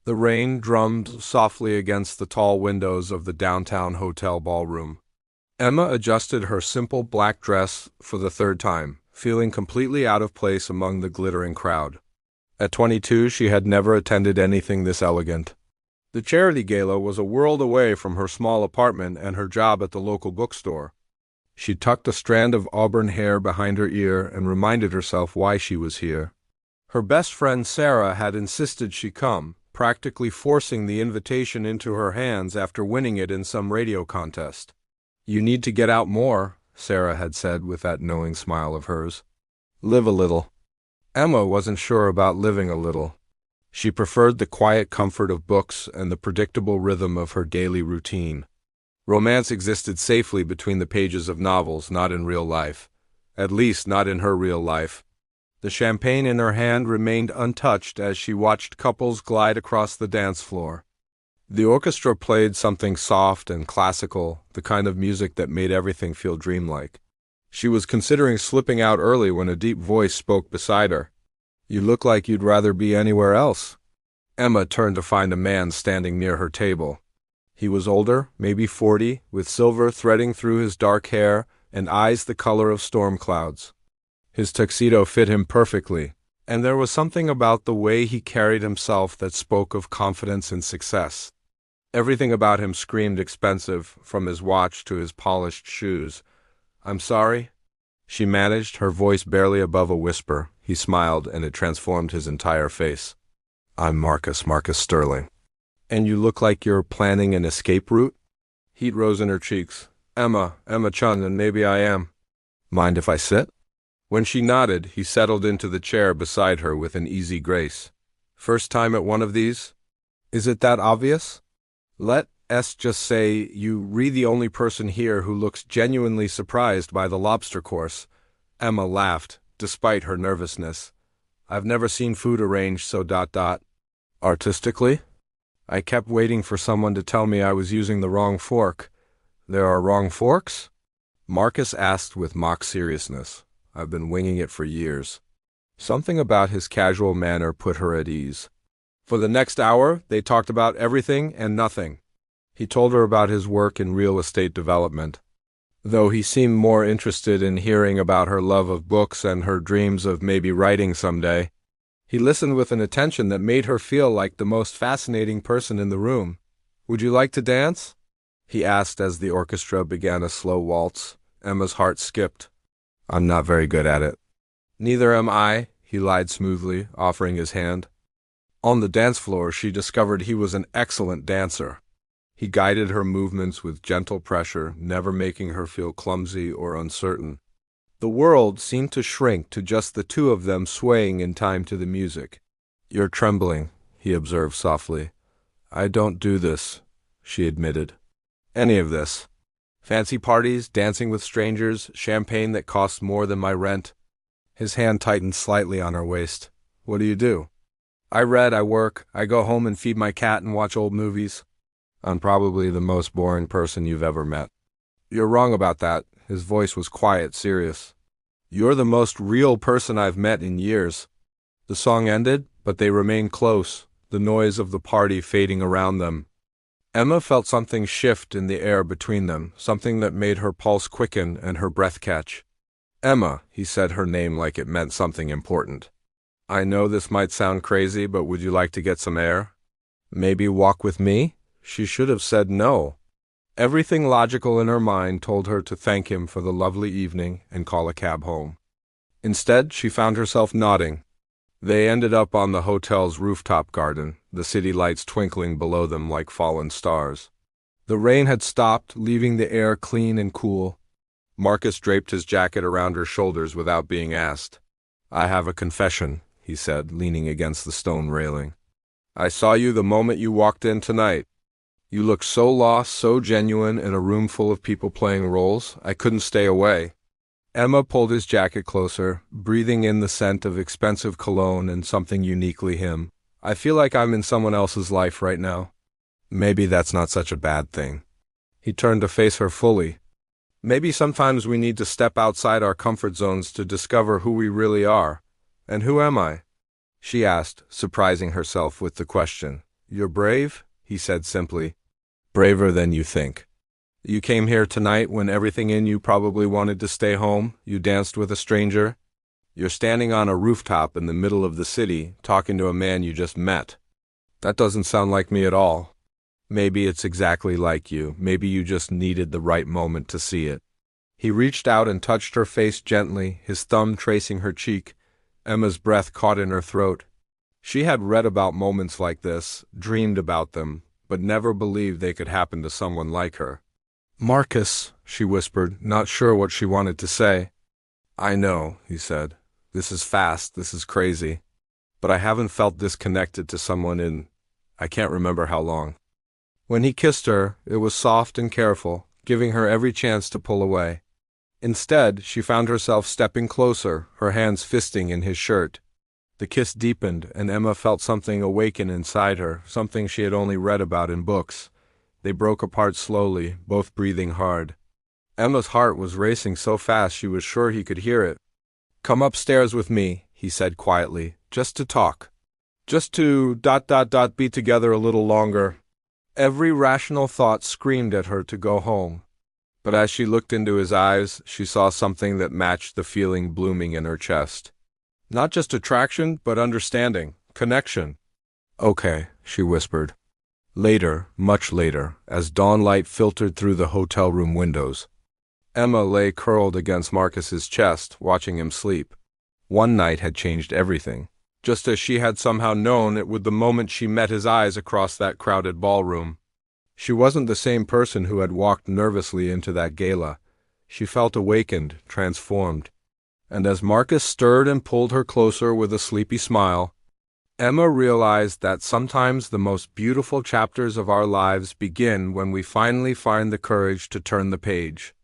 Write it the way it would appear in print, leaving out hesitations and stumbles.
The rain drummed softly against the tall windows of the downtown hotel ballroom. Emma adjusted her simple black dress for the third time, feeling completely out of place among the glittering crowd. At 22, she had never attended anything this elegant. The charity gala was a world away from her small apartment and her job at the local bookstore. She tucked a strand of auburn hair behind her ear and reminded herself why she was here. Her best friend Sarah had insisted she come, practically forcing the invitation into her hands after winning it in some radio contest. "You need to get out more," Sarah had said with that knowing smile of hers. "Live a little." Emma wasn't sure about living a little. She preferred the quiet comfort of books and the predictable rhythm of her daily routine. Romance existed safely between the pages of novels, not in real life. At least, not in her real life. The champagne in her hand remained untouched as she watched couples glide across the dance floor. The orchestra played something soft and classical, the kind of music that made everything feel dreamlike. She was considering slipping out early when a deep voice spoke beside her. "You look like you'd rather be anywhere else." Emma turned to find a man standing near her table. He was older, maybe 40, with silver threading through his dark hair and eyes the color of storm clouds. His tuxedo fit him perfectly, and there was something about the way he carried himself that spoke of confidence and success. Everything about him screamed expensive, from his watch to his polished shoes. "I'm sorry?" She managed, her voice barely above a whisper. He smiled, and it transformed his entire face. "I'm Marcus Sterling." "And you look like you're planning an escape route?" Heat rose in her cheeks. Emma Chen, and maybe I am." "Mind if I sit?" When she nodded, he settled into the chair beside her with an easy grace. "First time at one of these? Is it that obvious? Let's just say you re the only person here who looks genuinely surprised by the lobster course." Emma laughed, despite her nervousness. "I've never seen food arranged so ... artistically? I kept waiting for someone to tell me I was using the wrong fork." "There are wrong forks?" Marcus asked with mock seriousness. "I've been winging it for years." Something about his casual manner put her at ease. For the next hour, they talked about everything and nothing. He told her about his work in real estate development, though he seemed more interested in hearing about her love of books and her dreams of maybe writing someday. He listened with an attention that made her feel like the most fascinating person in the room. "Would you like to dance?" he asked as the orchestra began a slow waltz. Emma's heart skipped. "I'm not very good at it." "Neither am I," he lied smoothly, offering his hand. On the dance floor, she discovered he was an excellent dancer. He guided her movements with gentle pressure, never making her feel clumsy or uncertain. The world seemed to shrink to just the two of them swaying in time to the music. "You're trembling," he observed softly. "I don't do this," she admitted. "Any of this. Fancy parties, dancing with strangers, champagne that costs more than my rent." His hand tightened slightly on her waist. "What do you do?" "I read, I work, I go home and feed my cat and watch old movies." "I'm probably the most boring person you've ever met." "You're wrong about that." His voice was quiet, serious. "You're the most real person I've met in years." The song ended, but they remained close, the noise of the party fading around them. Emma felt something shift in the air between them, something that made her pulse quicken and her breath catch. "Emma," he said her name like it meant something important. "I know this might sound crazy, but would you like to get some air? Maybe walk with me?" She should have said no. Everything logical in her mind told her to thank him for the lovely evening and call a cab home. Instead, she found herself nodding. They ended up on the hotel's rooftop garden, the city lights twinkling below them like fallen stars. The rain had stopped, leaving the air clean and cool. Marcus draped his jacket around her shoulders without being asked. "I have a confession," he said, leaning against the stone railing. "I saw you the moment you walked in tonight. You looked so lost, so genuine in a room full of people playing roles, I couldn't stay away." Emma pulled his jacket closer, breathing in the scent of expensive cologne and something uniquely him. "I feel like I'm in someone else's life right now." "Maybe that's not such a bad thing." He turned to face her fully. "Maybe sometimes we need to step outside our comfort zones to discover who we really are." "And who am I?" she asked, surprising herself with the question. "You're brave," he said simply. "Braver than you think. You came here tonight when everything in you probably wanted to stay home. You danced with a stranger. You're standing on a rooftop in the middle of the city, talking to a man you just met. That doesn't sound like me at all. Maybe it's exactly like you. Maybe you just needed the right moment to see it." He reached out and touched her face gently, his thumb tracing her cheek. Emma's breath caught in her throat. She had read about moments like this, dreamed about them, but never believed they could happen to someone like her. "Marcus," she whispered, not sure what she wanted to say. "I know," he said. "This is fast, this is crazy. But I haven't felt this connected to someone in, I can't remember how long." When he kissed her, it was soft and careful, giving her every chance to pull away. Instead, she found herself stepping closer, her hands fisting in his shirt. The kiss deepened, and Emma felt something awaken inside her, something she had only read about in books. They broke apart slowly, both breathing hard. Emma's heart was racing so fast she was sure he could hear it. "Come upstairs with me," he said quietly, "just to talk. Just to ... be together a little longer." Every rational thought screamed at her to go home. But as she looked into his eyes, she saw something that matched the feeling blooming in her chest. Not just attraction, but understanding, connection. "Okay," she whispered. Later, much later, as dawn light filtered through the hotel room windows, Emma lay curled against Marcus's chest, watching him sleep. One night had changed everything, just as she had somehow known it would the moment she met his eyes across that crowded ballroom. She wasn't the same person who had walked nervously into that gala. She felt awakened, transformed. And as Marcus stirred and pulled her closer with a sleepy smile, Emma realized that sometimes the most beautiful chapters of our lives begin when we finally find the courage to turn the page.